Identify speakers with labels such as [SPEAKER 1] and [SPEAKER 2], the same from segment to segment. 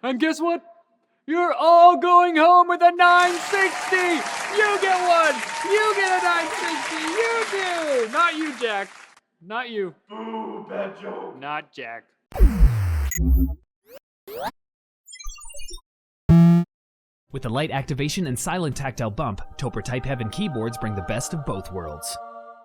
[SPEAKER 1] And guess what? You're all going home with a 960! You get one! You get a 960! You do! Not you, Jack. Not you.
[SPEAKER 2] Boo, bad joke.
[SPEAKER 1] Not Jack.
[SPEAKER 3] With a light activation and silent tactile bump, Toper Type Heaven keyboards bring the best of both worlds.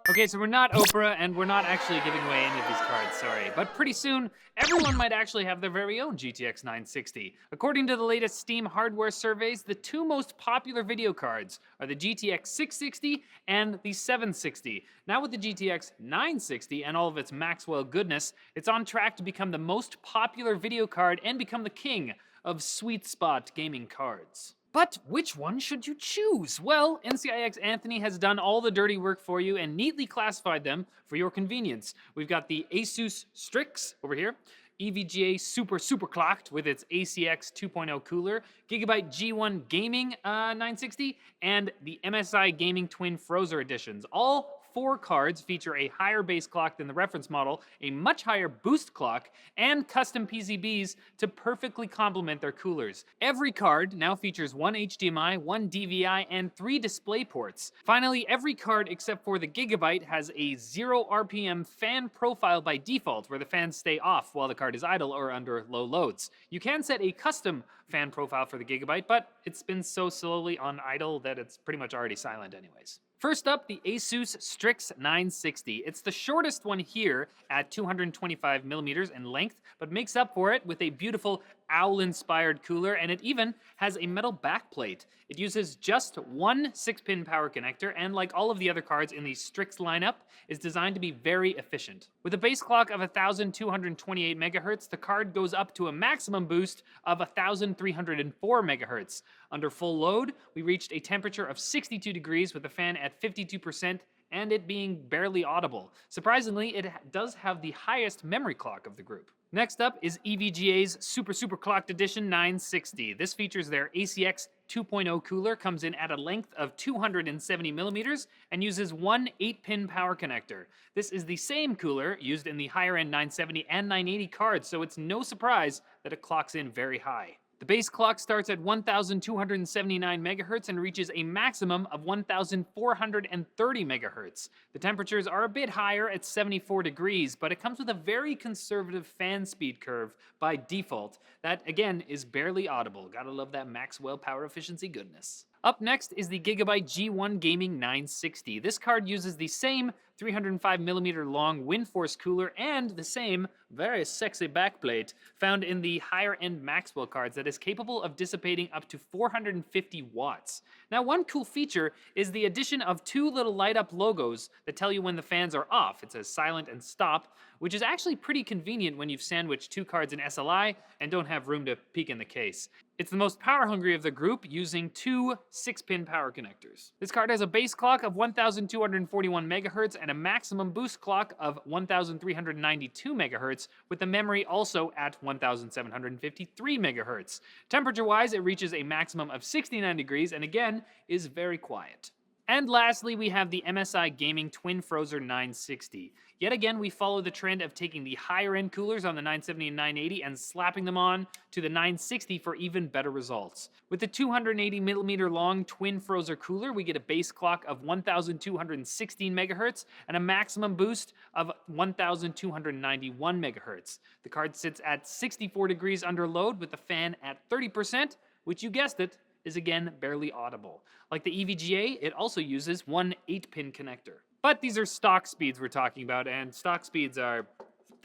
[SPEAKER 1] Okay, so we're not Oprah, and we're not actually giving away any of these cards, sorry. But pretty soon, everyone might actually have their very own GTX 960. According to the latest Steam hardware surveys, the two most popular video cards are the GTX 660 and the 760. Now with the GTX 960 and all of its Maxwell goodness, it's on track to become the most popular video card and become the king of sweet spot gaming cards. But which one should you choose? Well, NCIX Anthony has done all the dirty work for you and neatly classified them for your convenience. We've got the ASUS Strix over here, EVGA super clocked with its ACX 2.0 cooler, Gigabyte G1 Gaming 960, and the MSI Gaming Twin Frozer editions. All 4 cards feature a higher base clock than the reference model, a much higher boost clock, and custom PCBs to perfectly complement their coolers. Every card now features 1 HDMI, 1 DVI, and 3 display ports. Finally, every card except for the Gigabyte has a 0 RPM fan profile by default, where the fans stay off while the card is idle or under low loads. You can set a custom fan profile for the Gigabyte, but it spins so slowly on idle that it's pretty much already silent anyways. First up, the ASUS Strix 960. It's the shortest one here at 225 millimeters in length, but makes up for it with a beautiful owl-inspired cooler, and it even has a metal backplate. It uses just one 6-pin power connector, and like all of the other cards in the Strix lineup, is designed to be very efficient. With a base clock of 1,228 megahertz, the card goes up to a maximum boost of 1,304 megahertz. Under full load, we reached a temperature of 62 degrees with the fan at 52%, and it being barely audible. Surprisingly, it does have the highest memory clock of the group. Next up is EVGA's super clocked edition 960. This features their ACX 2.0 cooler, comes in at a length of 270 millimeters, and uses one 8-pin power connector. This is the same cooler used in the higher-end 970 and 980 cards, so it's no surprise that it clocks in very high. The base clock starts at 1,279 megahertz and reaches a maximum of 1,430 megahertz. The temperatures are a bit higher at 74 degrees, but it comes with a very conservative fan speed curve by default. That, again, is barely audible. Gotta love that Maxwell power efficiency goodness. Up next is the Gigabyte G1 Gaming 960. This card uses the same 305mm long WindForce cooler and the same very sexy backplate found in the higher-end Maxwell cards that is capable of dissipating up to 450 watts. Now, one cool feature is the addition of 2 little light-up logos that tell you when the fans are off. It says silent and stop, which is actually pretty convenient when you've sandwiched 2 cards in SLI and don't have room to peek in the case. It's the most power-hungry of the group, using 2 6-pin power connectors. This card has a base clock of 1,241 megahertz and a maximum boost clock of 1,392 megahertz, with the memory also at 1,753 megahertz. Temperature-wise, it reaches a maximum of 69 degrees and again is very quiet. And lastly, we have the MSI Gaming Twin Frozer 960. Yet again, we follow the trend of taking the higher-end coolers on the 970 and 980 and slapping them on to the 960 for even better results. With the 280mm long Twin Frozer cooler, we get a base clock of 1,216 megahertz and a maximum boost of 1,291 megahertz. The card sits at 64 degrees under load with the fan at 30%, which, you guessed it, is again barely audible. Like the EVGA, it also uses one 8-pin connector. But these are stock speeds we're talking about, and stock speeds they're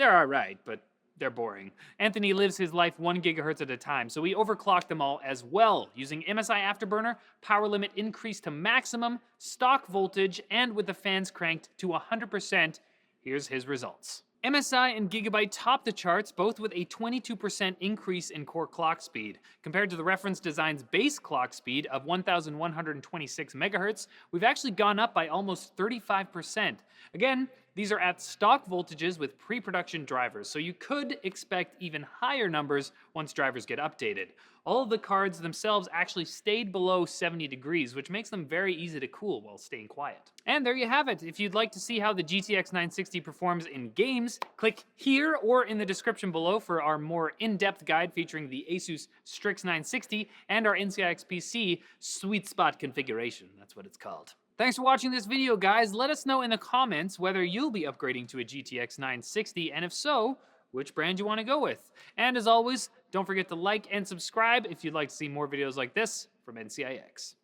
[SPEAKER 1] alright, but they're boring. Anthony lives his life 1 gigahertz at a time, so we overclocked them all as well, using MSI Afterburner, power limit increased to maximum, stock voltage, and with the fans cranked to 100%. Here's his results. MSI and Gigabyte top the charts, both with a 22% increase in core clock speed. Compared to the reference design's base clock speed of 1,126 megahertz, we've actually gone up by almost 35%. Again, These are at stock voltages with pre-production drivers, so you could expect even higher numbers once drivers get updated. All of the cards themselves actually stayed below 70 degrees, which makes them very easy to cool while staying quiet. And there you have it. If you'd like to see how the GTX 960 performs in games, click here or in the description below for our more in-depth guide featuring the ASUS Strix 960 and our NCIX PC sweet spot configuration. That's what it's called. Thanks for watching this video, guys. Let us know in the comments whether you'll be upgrading to a GTX 960, and if so, which brand you want to go with. And as always, don't forget to like and subscribe if you'd like to see more videos like this from NCIX.